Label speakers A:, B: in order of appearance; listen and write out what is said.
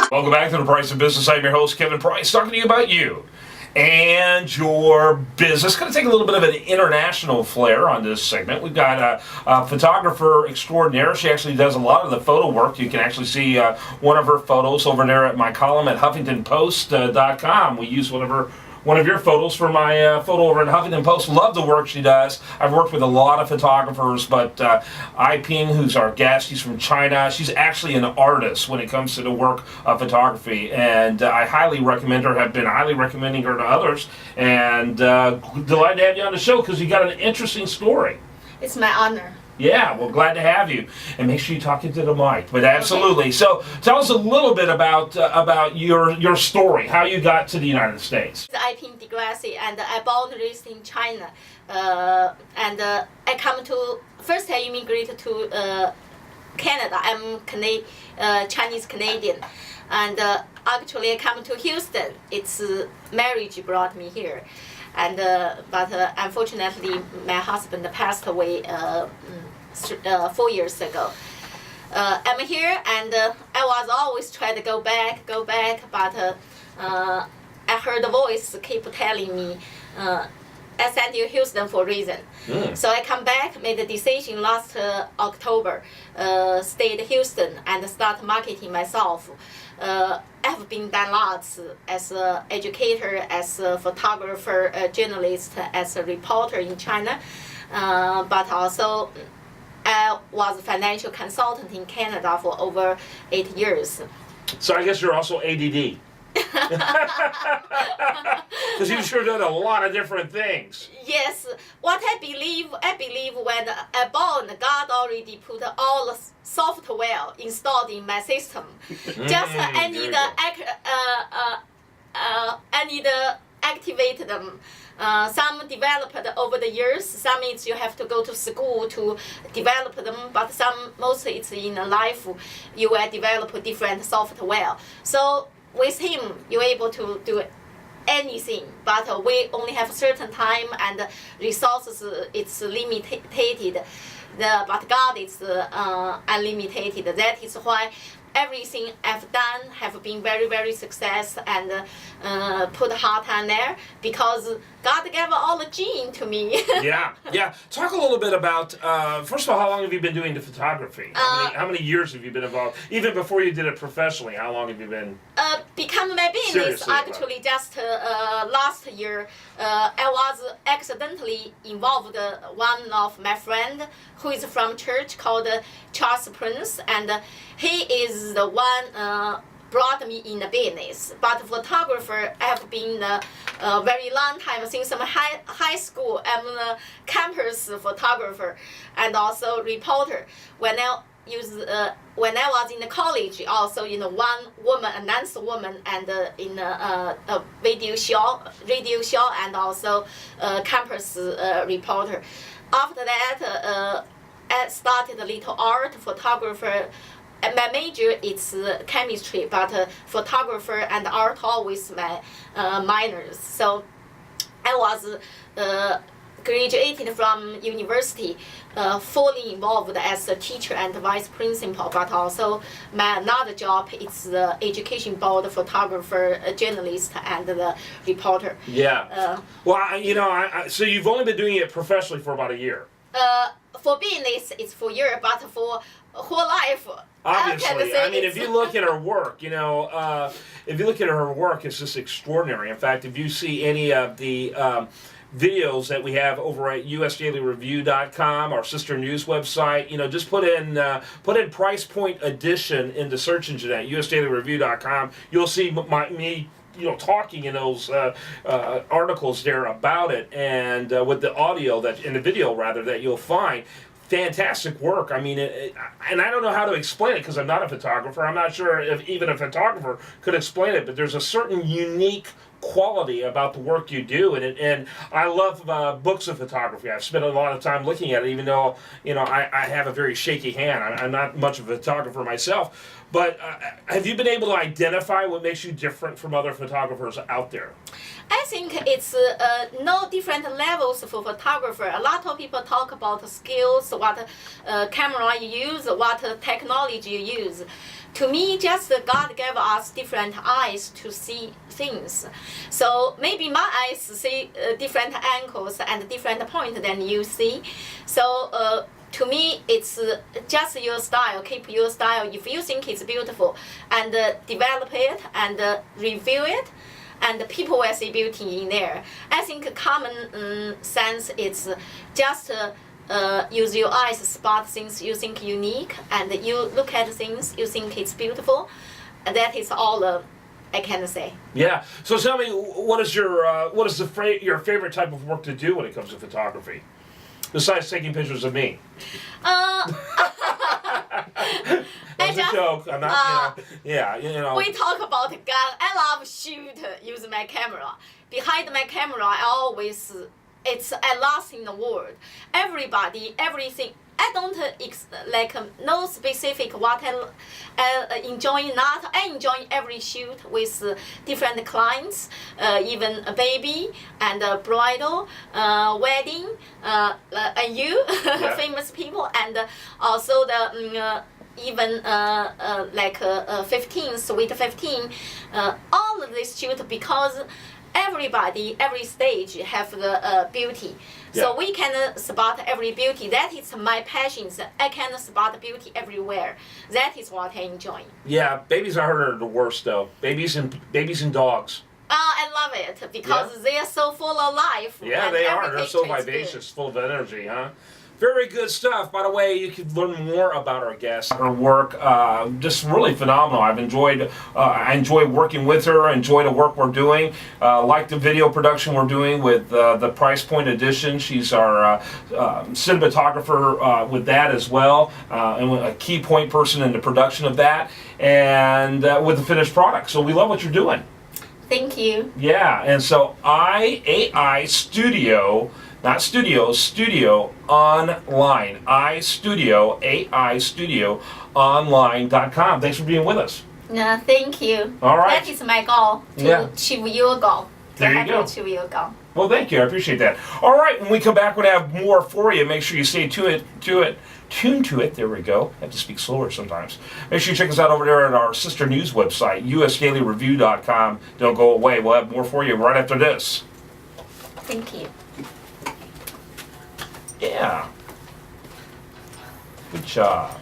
A: Welcome back to The Price of Business. I'm your host, Kevin Price, talking to you about you and your business. Going to take a little bit of an international flair on this segment. We've got a photographer extraordinaire. She actually does a lot of the photo work. You can actually see one of her photos over there at my column at HuffingtonPost.com. We use one of your photos for my photo over at Huffington Post. Love the work she does. I've worked with a lot of photographers, but Aiping, who's our guest, she's from China. She's actually an artist when it comes to the work of photography, and I highly recommend her, have been highly recommending her to others, and delighted to have you on the show because you got an interesting story.
B: It's my honor.
A: Yeah, well, glad to have you, and make sure you talk into the mic. But absolutely. Okay. So, tell us a little bit about your story, how you got to the United States.
B: Aiping DeGrassi, and I born and raised in China, and I come to first I immigrated to Canada. I'm Chinese Canadian, and actually I come to Houston. It's marriage brought me here. And but unfortunately, my husband passed away 4 years ago. I'm here, and I was always trying to go back, but I heard a voice keep telling me, I sent you Houston for a reason. So I come back, made a decision last October, stayed in Houston and start marketing myself. I've been done lots as an educator, as a photographer, a journalist, as a reporter in China, but also I was a financial consultant in Canada for over 8 years.
A: So I guess you're also ADD. Because you've sure done a lot of different things.
B: Yes, what I believe when I born, God already put all the software installed in my system. Just I need to activate them. Some developed over the years. Some it's you have to go to school to develop them, but mostly it's in life. You will develop different software. So with him, you're able to do anything, but we only have certain time and resources. It's limited. But God is unlimited. That is why everything I've done have been very, very success and put heart on there because God gave all the gene to me.
A: Yeah. Talk a little bit about, first of all, how long have you been doing the photography? How many years have you been involved? Even before you did it professionally, how long have you been?
B: Become my business actually just last year. I was accidentally involved one of my friend who is from church called Charles Prince, and he is the one brought me in the business. But photographer, I have been a very long time since I'm high school. I'm a campus photographer and also reporter. When I was in the college, also one announced woman and in a radio show and also campus reporter. After that, I started a little art photographer. My major is chemistry, but photographer and art always my minors. So I was graduated from university, fully involved as a teacher and vice principal, but also my another job is the education board photographer, journalist, and the reporter.
A: Yeah. So you've only been doing it professionally for about a year.
B: For business, it's for a year, but for whole life.
A: Obviously, I mean, if you look at her work, it's just extraordinary. In fact, if you see any of the videos that we have over at usdailyreview.com, our sister news website, just put in price point edition in the search engine at usdailyreview.com. You'll see me talking in those articles there about it, and with the audio in the video rather that you'll find. Fantastic work. I mean, and I don't know how to explain it because I'm not a photographer. I'm not sure if even a photographer could explain it, but there's a certain unique quality about the work you do, and I love books of photography. I've spent a lot of time looking at it, even though I have a very shaky hand. I'm not much of a photographer myself, but have you been able to identify what makes you different from other photographers out there?
B: I think it's no different levels for photographer. A lot of people talk about skills, what camera you use, what technology you use. To me, just God gave us different eyes to see things. So maybe my eyes see different angles and different point than you see. So to me, it's just your style. Keep your style. If you think it's beautiful, and develop it and review it, and people will see beauty in there. I think common sense is just use your eyes, spot things you think unique, and you look at things you think it's beautiful. And that is all I can say.
A: Yeah. So tell me, what is your favorite type of work to do when it comes to photography? Besides taking pictures of me. That's a joke. I'm not,
B: We talk about gun. I love shoot using my camera. Behind my camera, I lost in the world. Everybody, everything. I don't no specific what I enjoy not. I enjoy every shoot with different clients, even a baby and a bridal, wedding, and you, famous people, and also the even 15, sweet 15, all of this shoot because everybody, every stage have the beauty. So we can spot every beauty. That is my passion. I can spot beauty everywhere. That is what I enjoy.
A: Yeah, babies are the worst though. Babies and dogs.
B: I love it because they are so full of life.
A: Yeah, they are. They're so vivacious, full of energy, huh? Very good stuff. By the way, you can learn more about our guest, her work. Just really phenomenal. I enjoy working with her. Enjoy the work we're doing. Like the video production we're doing with the Price Point Edition. She's our cinematographer with that as well, and a key point person in the production of that, and with the finished product. So we love what you're doing.
B: Thank you.
A: Yeah, and so AI Studio. Not studios, studio online. AI Studio online.com. Thanks for being with us.
B: No, thank you.
A: All right.
B: That is my goal, to achieve your goal.
A: There you go.
B: Achieve your goal.
A: Well, thank you. I appreciate that. All right, when we come back, we're going to have more for you. Make sure you stay tuned to it. There we go. I have to speak slower sometimes. Make sure you check us out over there at our sister news website, usdailyreview.com. Don't go away. We'll have more for you right after this.
B: Thank you.
A: Yeah. Good job.